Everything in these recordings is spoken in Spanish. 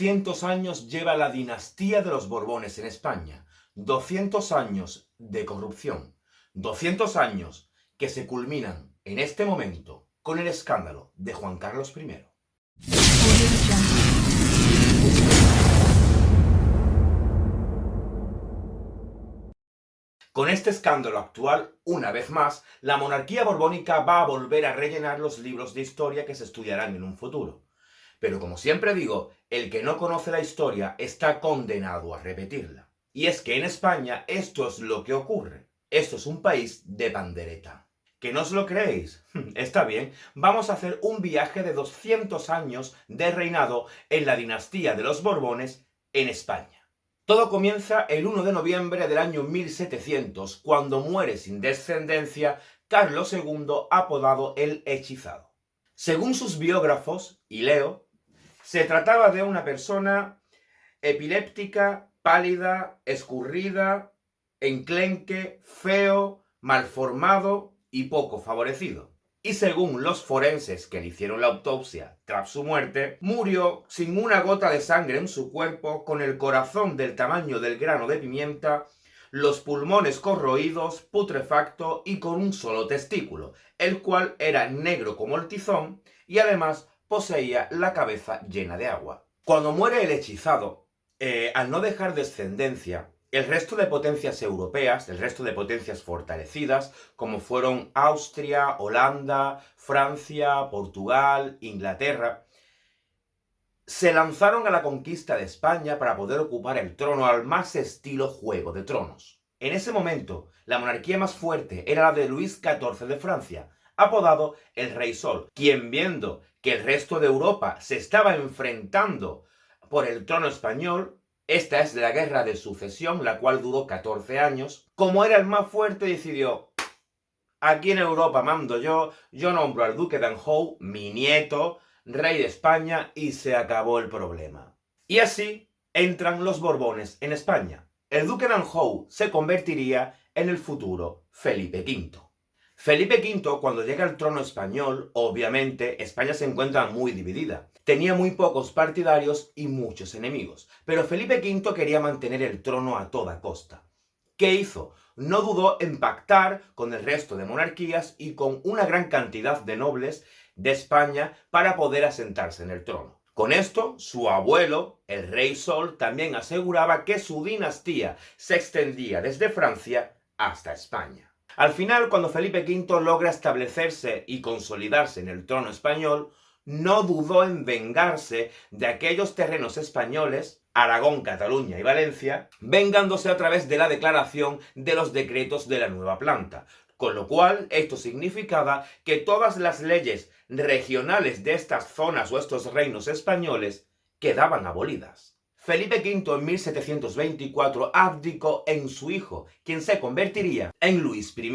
200 años lleva la dinastía de los Borbones en España. 200 años de corrupción. 200 años que se culminan en este momento con el escándalo de Juan Carlos I. Con este escándalo actual, una vez más, la monarquía borbónica va a volver a rellenar los libros de historia que se estudiarán en un futuro. Pero como siempre digo, el que no conoce la historia está condenado a repetirla. Y es que en España esto es lo que ocurre. Esto es un país de pandereta. ¿Que no os lo creéis? Está bien, vamos a hacer un viaje de 200 años de reinado en la dinastía de los Borbones en España. Todo comienza el 1 de noviembre del año 1700, cuando muere sin descendencia Carlos II, apodado el Hechizado. Según sus biógrafos, y leo, se trataba de una persona epiléptica, pálida, escurrida, enclenque, feo, malformado y poco favorecido. Y según los forenses que le hicieron la autopsia tras su muerte, murió sin una gota de sangre en su cuerpo, con el corazón del tamaño del grano de pimienta, los pulmones corroídos, putrefacto y con un solo testículo, el cual era negro como el tizón y además poseía la cabeza llena de agua. Cuando muere el hechizado, al no dejar descendencia, el resto de potencias europeas, el resto de potencias fortalecidas, como fueron Austria, Holanda, Francia, Portugal, Inglaterra, se lanzaron a la conquista de España para poder ocupar el trono al más estilo Juego de Tronos. En ese momento, la monarquía más fuerte era la de Luis XIV de Francia, apodado el Rey Sol, quien, viendo que el resto de Europa se estaba enfrentando por el trono español, esta es la guerra de sucesión, la cual duró 14 años, como era el más fuerte, decidió: aquí en Europa mando yo nombro al duque de Anjou, mi nieto, rey de España, y se acabó el problema. Y así entran los Borbones en España. El duque de Anjou se convertiría en el futuro Felipe V. Felipe V, cuando llega al trono español, obviamente España se encuentra muy dividida. Tenía muy pocos partidarios y muchos enemigos, pero Felipe V quería mantener el trono a toda costa. ¿Qué hizo? No dudó en pactar con el resto de monarquías y con una gran cantidad de nobles de España para poder asentarse en el trono. Con esto, su abuelo, el Rey Sol, también aseguraba que su dinastía se extendía desde Francia hasta España. Al final, cuando Felipe V logra establecerse y consolidarse en el trono español, no dudó en vengarse de aquellos terrenos españoles, Aragón, Cataluña y Valencia, vengándose a través de la declaración de los decretos de la nueva planta. Con lo cual, esto significaba que todas las leyes regionales de estas zonas o estos reinos españoles quedaban abolidas. Felipe V en 1724 abdicó en su hijo, quien se convertiría en Luis I.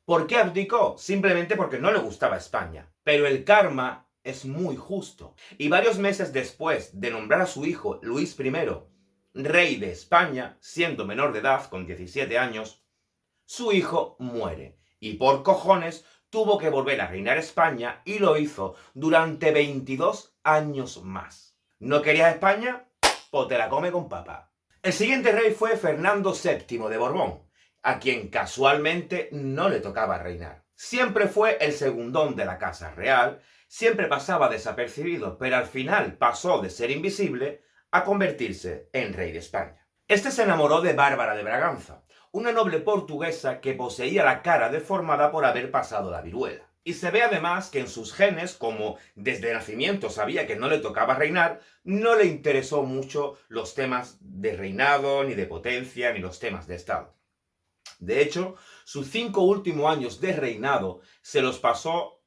¿Por qué abdicó? Simplemente porque no le gustaba España. Pero el karma es muy justo. Y varios meses después de nombrar a su hijo Luis I rey de España, siendo menor de edad, con 17 años, su hijo muere. Y por cojones tuvo que volver a reinar España, y lo hizo durante 22 años más. ¿No querías España? Pues te la come con papa. El siguiente rey fue Fernando VII de Borbón, a quien casualmente no le tocaba reinar. Siempre fue el segundón de la casa real, siempre pasaba desapercibido, pero al final pasó de ser invisible a convertirse en rey de España. Este se enamoró de Bárbara de Braganza, una noble portuguesa que poseía la cara deformada por haber pasado la viruela. Y se ve además que en sus genes, como desde nacimiento sabía que no le tocaba reinar, no le interesó mucho los temas de reinado, ni de potencia, ni los temas de estado. De hecho, sus 5 últimos años de reinado se los pasó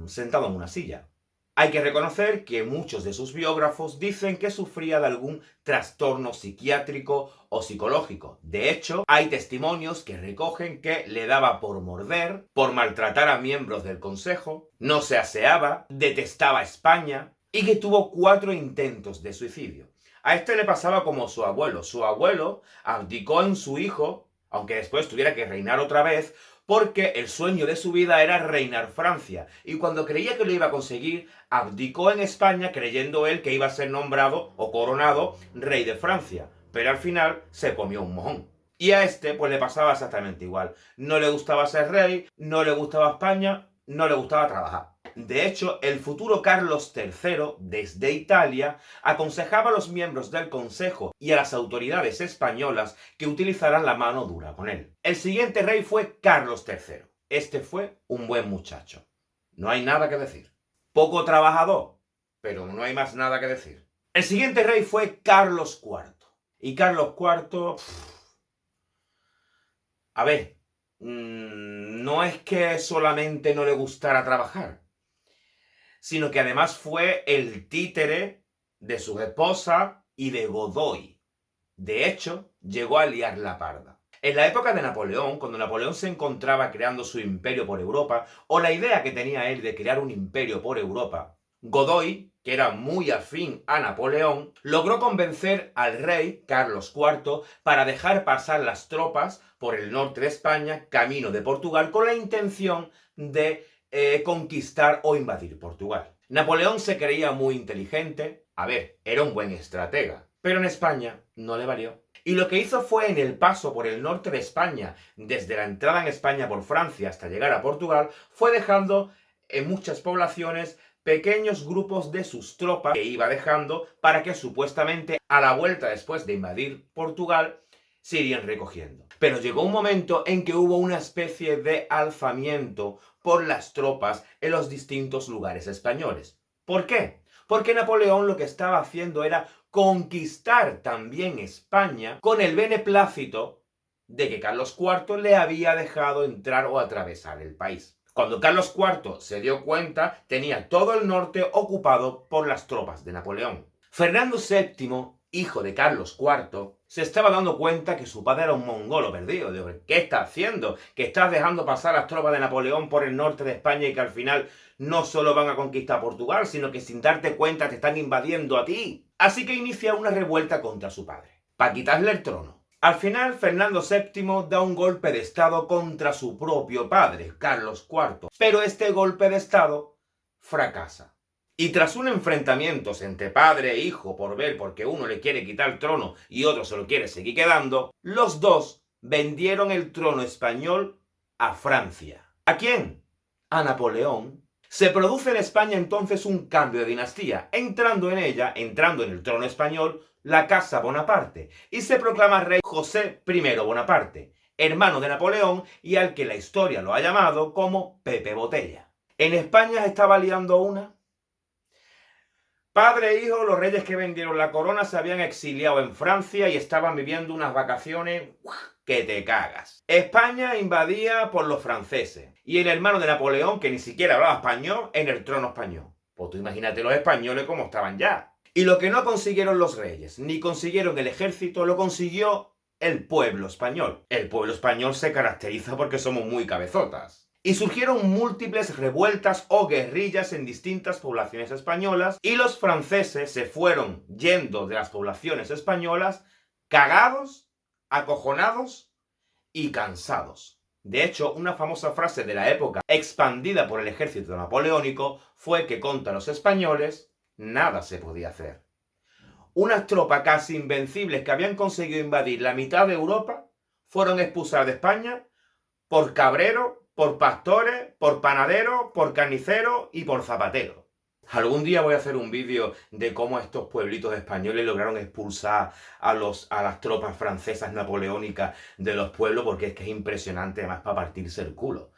sentado en una silla. Hay que reconocer que muchos de sus biógrafos dicen que sufría de algún trastorno psiquiátrico o psicológico. De hecho, hay testimonios que recogen que le daba por morder, por maltratar a miembros del consejo, no se aseaba, detestaba a España y que tuvo 4 intentos de suicidio. A este le pasaba como su abuelo. Su abuelo abdicó en su hijo, aunque después tuviera que reinar otra vez, porque el sueño de su vida era reinar Francia, y cuando creía que lo iba a conseguir, abdicó en España creyendo él que iba a ser nombrado o coronado rey de Francia, pero al final se comió un mojón. Y a este pues le pasaba exactamente igual. No le gustaba ser rey, no le gustaba España, no le gustaba trabajar. De hecho, el futuro Carlos III, desde Italia, aconsejaba a los miembros del Consejo y a las autoridades españolas que utilizaran la mano dura con él. El siguiente rey fue Carlos III. Este fue un buen muchacho. No hay nada que decir. Poco trabajador, pero no hay más nada que decir. El siguiente rey fue Carlos IV. Y Carlos IV... A ver, no es que solamente no le gustara trabajar, sino que además fue el títere de su esposa y de Godoy. De hecho, llegó a liar la parda. En la época de Napoleón, cuando Napoleón se encontraba creando su imperio por Europa, o la idea que tenía él de crear un imperio por Europa, Godoy, que era muy afín a Napoleón, logró convencer al rey Carlos IV para dejar pasar las tropas por el norte de España, camino de Portugal, con la intención de conquistar o invadir Portugal. Napoleón se creía muy inteligente, a ver, era un buen estratega, pero en España no le valió. Y lo que hizo fue, en el paso por el norte de España, desde la entrada en España por Francia hasta llegar a Portugal, fue dejando en muchas poblaciones pequeños grupos de sus tropas que iba dejando para que supuestamente a la vuelta después de invadir Portugal se irían recogiendo. Pero llegó un momento en que hubo una especie de alzamiento por las tropas en los distintos lugares españoles. ¿Por qué? Porque Napoleón lo que estaba haciendo era conquistar también España con el beneplácito de que Carlos IV le había dejado entrar o atravesar el país. Cuando Carlos IV se dio cuenta, tenía todo el norte ocupado por las tropas de Napoleón. Fernando VII, hijo de Carlos IV, se estaba dando cuenta que su padre era un mongolo perdido. Digo, ¿qué estás haciendo? Que estás dejando pasar las tropas de Napoleón por el norte de España y que al final no solo van a conquistar Portugal, sino que sin darte cuenta te están invadiendo a ti. Así que inicia una revuelta contra su padre, para quitarle el trono. Al final, Fernando VII da un golpe de estado contra su propio padre, Carlos IV, pero este golpe de estado fracasa. Y tras un enfrentamiento entre padre e hijo por ver porque uno le quiere quitar el trono y otro se lo quiere seguir quedando, los dos vendieron el trono español a Francia. ¿A quién? A Napoleón. Se produce en España entonces un cambio de dinastía, entrando en el trono español, la Casa Bonaparte, y se proclama rey José I Bonaparte, hermano de Napoleón y al que la historia lo ha llamado como Pepe Botella. En España se estaba liando una. Padre e hijo, los reyes que vendieron la corona se habían exiliado en Francia y estaban viviendo unas vacaciones que te cagas. España invadida por los franceses y el hermano de Napoleón, que ni siquiera hablaba español, en el trono español. Pues tú imagínate los españoles cómo estaban ya. Y lo que no consiguieron los reyes, ni consiguieron el ejército, lo consiguió el pueblo español. El pueblo español se caracteriza porque somos muy cabezotas. Y surgieron múltiples revueltas o guerrillas en distintas poblaciones españolas y los franceses se fueron yendo de las poblaciones españolas cagados, acojonados y cansados. De hecho, una famosa frase de la época expandida por el ejército napoleónico fue que contra los españoles nada se podía hacer. Unas tropas casi invencibles que habían conseguido invadir la mitad de Europa fueron expulsadas de España por cabreros, por pastores, por panaderos, por carniceros y por zapateros. Algún día voy a hacer un vídeo de cómo estos pueblitos españoles lograron expulsar a las tropas francesas napoleónicas de los pueblos, porque es que es impresionante, además, para partirse el culo.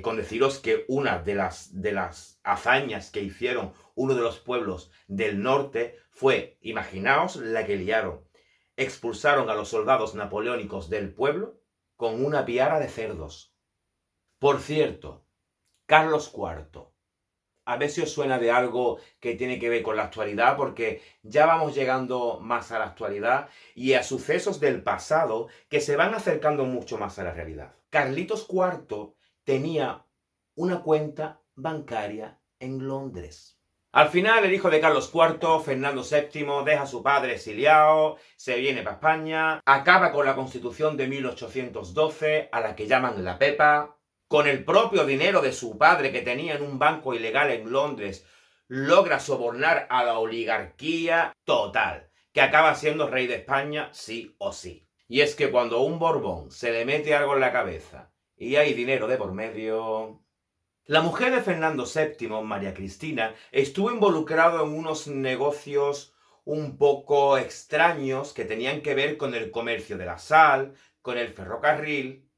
Con deciros que una de las hazañas que hicieron uno de los pueblos del norte fue, imaginaos la que liaron, expulsaron a los soldados napoleónicos del pueblo con una piara de cerdos. Por cierto, Carlos IV. A ver si os suena de algo que tiene que ver con la actualidad, porque ya vamos llegando más a la actualidad y a sucesos del pasado que se van acercando mucho más a la realidad. Carlitos IV tenía una cuenta bancaria en Londres. Al final, el hijo de Carlos IV, Fernando VII, deja a su padre exiliado, se viene para España, acaba con la Constitución de 1812, a la que llaman la Pepa, con el propio dinero de su padre que tenía en un banco ilegal en Londres, logra sobornar a la oligarquía total, que acaba siendo rey de España sí o sí. Y es que cuando a un Borbón se le mete algo en la cabeza y hay dinero de por medio... La mujer de Fernando VII, María Cristina, estuvo involucrada en unos negocios un poco extraños que tenían que ver con el comercio de la sal, con el ferrocarril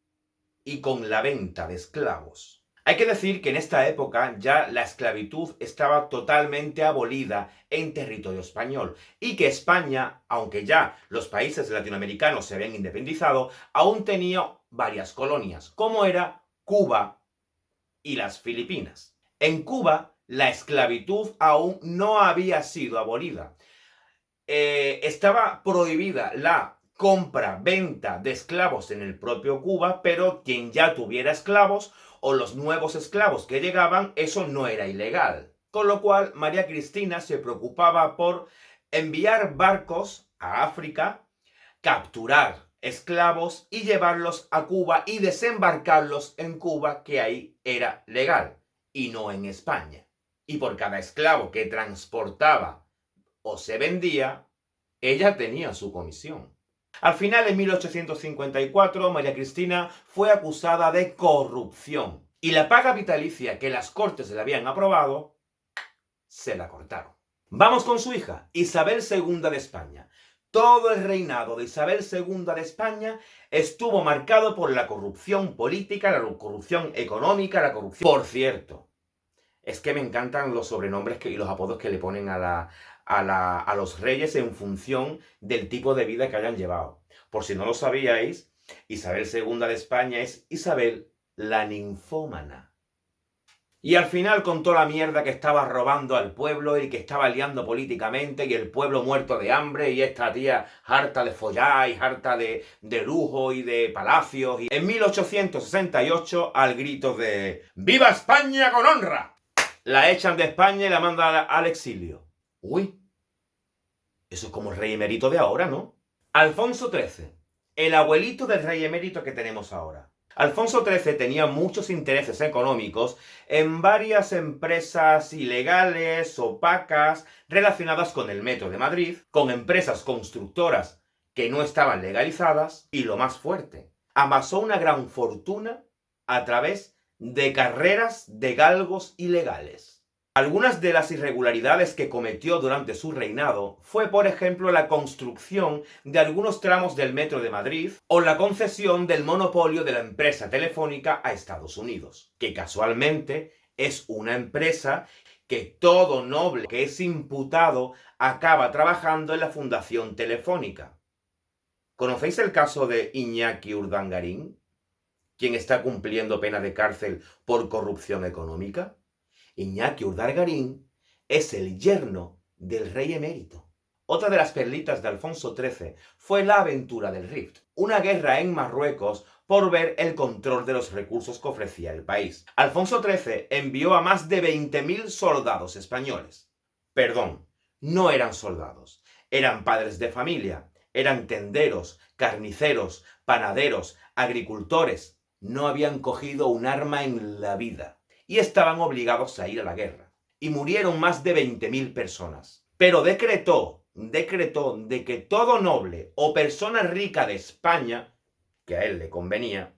y con la venta de esclavos. Hay que decir que en esta época ya la esclavitud estaba totalmente abolida en territorio español y que España, aunque ya los países latinoamericanos se habían independizado, aún tenía varias colonias, como era Cuba y las Filipinas. En Cuba, la esclavitud aún no había sido abolida. Estaba prohibida la compra-venta de esclavos en el propio Cuba, pero quien ya tuviera esclavos o los nuevos esclavos que llegaban, eso no era ilegal. Con lo cual, María Cristina se preocupaba por enviar barcos a África, capturar esclavos y llevarlos a Cuba y desembarcarlos en Cuba, que ahí era legal, y no en España. Y por cada esclavo que transportaba o se vendía, ella tenía su comisión. Al final, en 1854, María Cristina fue acusada de corrupción y la paga vitalicia que las Cortes le habían aprobado, se la cortaron. Vamos con su hija, Isabel II de España. Todo el reinado de Isabel II de España estuvo marcado por la corrupción política, la corrupción económica, la corrupción... Por cierto, es que me encantan los sobrenombres y los apodos que le ponen a los reyes en función del tipo de vida que hayan llevado. Por si no lo sabíais, Isabel II de España es Isabel la ninfómana. Y al final, con toda la mierda que estaba robando al pueblo y que estaba liando políticamente y el pueblo muerto de hambre y esta tía harta de follar y harta de lujo y de palacios. Y en 1868, al grito de ¡Viva España con honra!, la echan de España y la mandan al exilio. Uy, eso es como el rey emérito de ahora, ¿no? Alfonso XIII, el abuelito del rey emérito que tenemos ahora. Alfonso XIII tenía muchos intereses económicos en varias empresas ilegales, opacas, relacionadas con el Metro de Madrid, con empresas constructoras que no estaban legalizadas y, lo más fuerte, amasó una gran fortuna a través de carreras de galgos ilegales. Algunas de las irregularidades que cometió durante su reinado fue, por ejemplo, la construcción de algunos tramos del Metro de Madrid o la concesión del monopolio de la empresa telefónica a Estados Unidos, que casualmente es una empresa que todo noble que es imputado acaba trabajando en la Fundación Telefónica. ¿Conocéis el caso de Iñaki Urdangarín, quien está cumpliendo pena de cárcel por corrupción económica? Iñaki Urdangarín es el yerno del rey emérito. Otra de las perlitas de Alfonso XIII fue la aventura del Rift, una guerra en Marruecos por ver el control de los recursos que ofrecía el país. Alfonso XIII envió a más de 20.000 soldados españoles. Perdón, no eran soldados, eran padres de familia, eran tenderos, carniceros, panaderos, agricultores. No habían cogido un arma en la vida y estaban obligados a ir a la guerra. Y murieron más de 20.000 personas. Pero decretó de que todo noble o persona rica de España, que a él le convenía,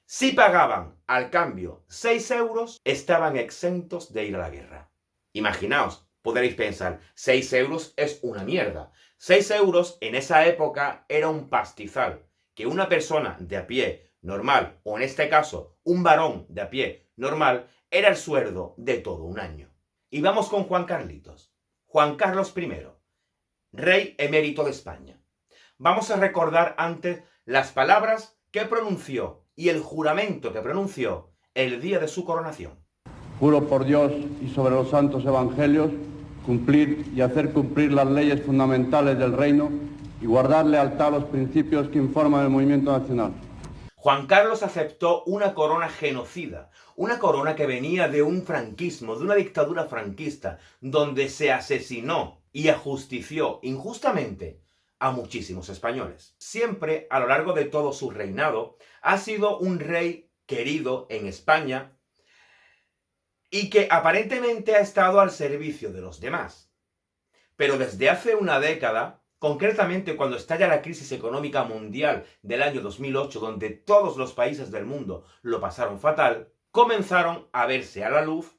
si pagaban al cambio 6 euros, estaban exentos de ir a la guerra. Imaginaos, podréis pensar, 6 euros es una mierda. 6 euros en esa época era un pastizal, que una persona de a pie normal, o en este caso, un varón de a pie normal, era el sueldo de todo un año. Y vamos con Juan Carlitos. Juan Carlos I, rey emérito de España. Vamos a recordar antes las palabras que pronunció y el juramento que pronunció el día de su coronación. Juro por Dios y sobre los santos evangelios cumplir y hacer cumplir las leyes fundamentales del reino y guardar lealtad a los principios que informan el movimiento nacional. Juan Carlos aceptó una corona genocida, una corona que venía de un franquismo, de una dictadura franquista, donde se asesinó y ajustició injustamente a muchísimos españoles. Siempre, a lo largo de todo su reinado, ha sido un rey querido en España y que aparentemente ha estado al servicio de los demás. Pero desde hace una década, concretamente cuando estalla la crisis económica mundial del año 2008, donde todos los países del mundo lo pasaron fatal, comenzaron a verse a la luz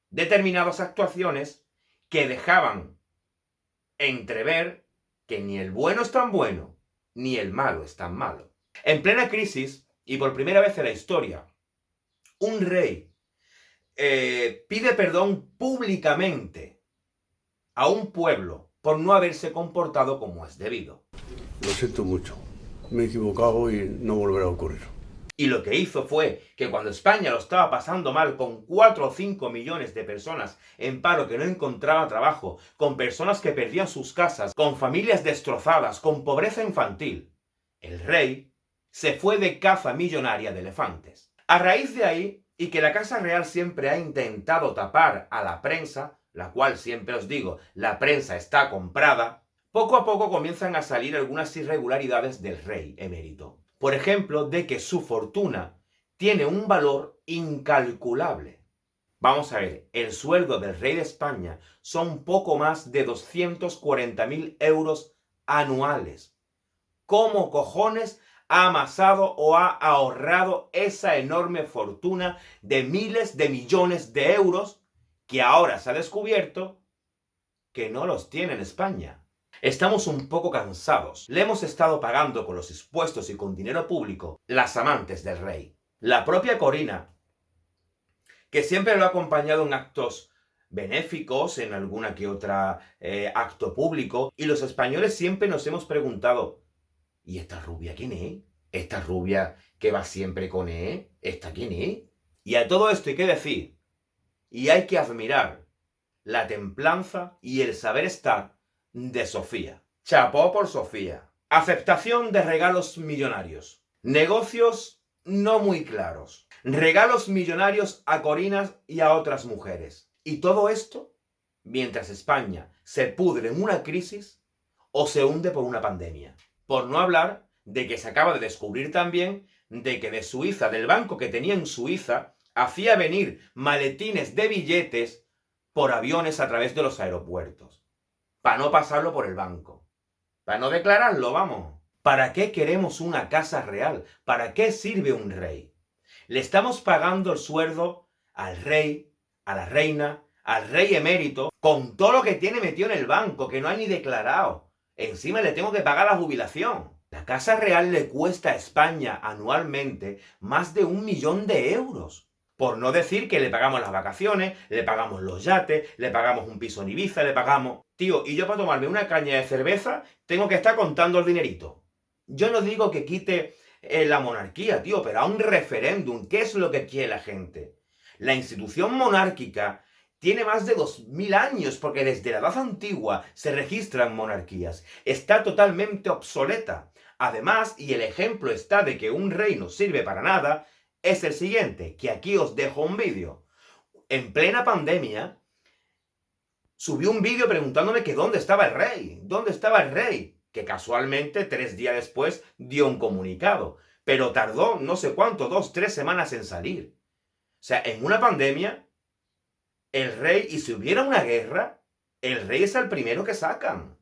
determinadas actuaciones que dejaban entrever que ni el bueno es tan bueno, ni el malo es tan malo. En plena crisis, y por primera vez en la historia, un rey pide perdón públicamente a un pueblo por no haberse comportado como es debido. Lo siento mucho, me he equivocado y no volverá a ocurrir. Y lo que hizo fue que cuando España lo estaba pasando mal, con 4 o 5 millones de personas en paro que no encontraban trabajo, con personas que perdían sus casas, con familias destrozadas, con pobreza infantil, el rey se fue de caza millonaria de elefantes. A raíz de ahí, y que la Casa Real siempre ha intentado tapar a la prensa, la cual siempre os digo, la prensa está comprada, poco a poco comienzan a salir algunas irregularidades del rey emérito. Por ejemplo, de que su fortuna tiene un valor incalculable. Vamos a ver, el sueldo del rey de España son poco más de 240.000 euros anuales. ¿Cómo cojones ha amasado o ha ahorrado esa enorme fortuna de miles de millones de euros que ahora se ha descubierto que no los tiene en España? Estamos un poco cansados. Le hemos estado pagando con los impuestos y con dinero público las amantes del rey. La propia Corina, que siempre lo ha acompañado en actos benéficos, en alguna que otra acto público, y los españoles siempre nos hemos preguntado, ¿y esta rubia quién es? ¿Esta rubia que va siempre con él? ¿Esta quién es? Y a todo esto hay que decir, y hay que admirar la templanza y el saber estar de Sofía. Chapó por Sofía. Aceptación de regalos millonarios. Negocios no muy claros. Regalos millonarios a Corinas y a otras mujeres. Y todo esto mientras España se pudre en una crisis o se hunde por una pandemia. Por no hablar de que se acaba de descubrir también de que de Suiza, del banco que tenía en Suiza, hacía venir maletines de billetes por aviones a través de los aeropuertos. Para no pasarlo por el banco. Para no declararlo, vamos. ¿Para qué queremos una casa real? ¿Para qué sirve un rey? Le estamos pagando el sueldo al rey, a la reina, al rey emérito, con todo lo que tiene metido en el banco, que no ha ni declarado. Encima le tengo que pagar la jubilación. La casa real le cuesta a España anualmente más de 1 millón de euros. Por no decir que le pagamos las vacaciones, le pagamos los yates, le pagamos un piso en Ibiza, le pagamos... Tío, y yo para tomarme una caña de cerveza tengo que estar contando el dinerito. Yo no digo que quite la monarquía, tío, pero a un referéndum, ¿qué es lo que quiere la gente? La institución monárquica tiene más de 2000 años, porque desde la edad antigua se registran monarquías. Está totalmente obsoleta. Además, y el ejemplo está de que un rey no sirve para nada, es el siguiente, que aquí os dejo un vídeo. En plena pandemia, subí un vídeo preguntándome que dónde estaba el rey, dónde estaba el rey, que casualmente 3 días después dio un comunicado, pero tardó no sé cuánto, 2, 3 semanas en salir. O sea, en una pandemia, el rey, y si hubiera una guerra, el rey es el primero que sacan.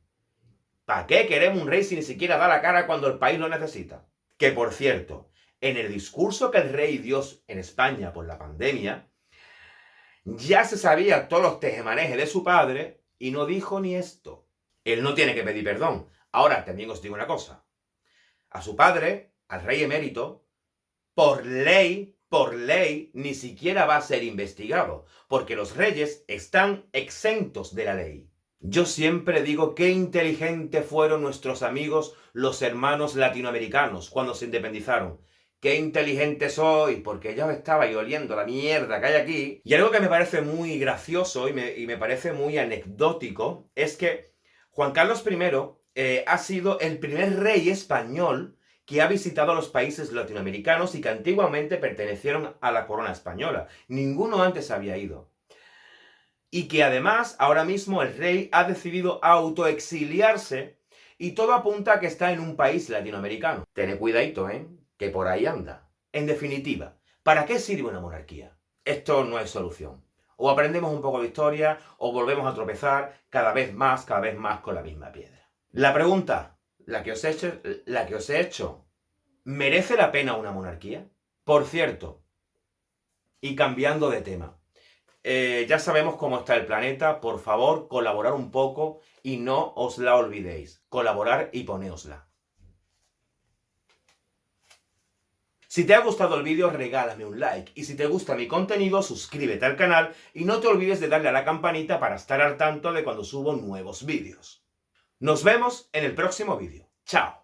¿Para qué queremos un rey si ni siquiera da la cara cuando el país lo necesita? Que por cierto, en el discurso que el rey dio en España por la pandemia, ya se sabía todos los tejemanejes de su padre y no dijo ni esto. Él no tiene que pedir perdón. Ahora, también os digo una cosa. A su padre, al rey emérito, por ley, ni siquiera va a ser investigado, porque los reyes están exentos de la ley. Yo siempre digo qué inteligentes fueron nuestros amigos, los hermanos latinoamericanos, cuando se independizaron. Qué inteligente soy, porque ya os estaba oliendo la mierda que hay aquí. Y algo que me parece muy gracioso y me parece muy anecdótico es que Juan Carlos I ha sido el primer rey español que ha visitado los países latinoamericanos y que antiguamente pertenecieron a la corona española. Ninguno antes había ido. Y que además, ahora mismo el rey ha decidido autoexiliarse y todo apunta a que está en un país latinoamericano. Tened cuidadito, que por ahí anda. En definitiva, ¿para qué sirve una monarquía? Esto no es solución. O aprendemos un poco de historia o volvemos a tropezar cada vez más con la misma piedra. La pregunta, la que os he hecho, ¿merece la pena una monarquía? Por cierto, y cambiando de tema, ya sabemos cómo está el planeta, por favor, colaborar un poco y no os la olvidéis. Colaborar y ponéosla. Si te ha gustado el vídeo, regálame un like. Y si te gusta mi contenido, suscríbete al canal y no te olvides de darle a la campanita para estar al tanto de cuando subo nuevos vídeos. Nos vemos en el próximo vídeo. ¡Chao!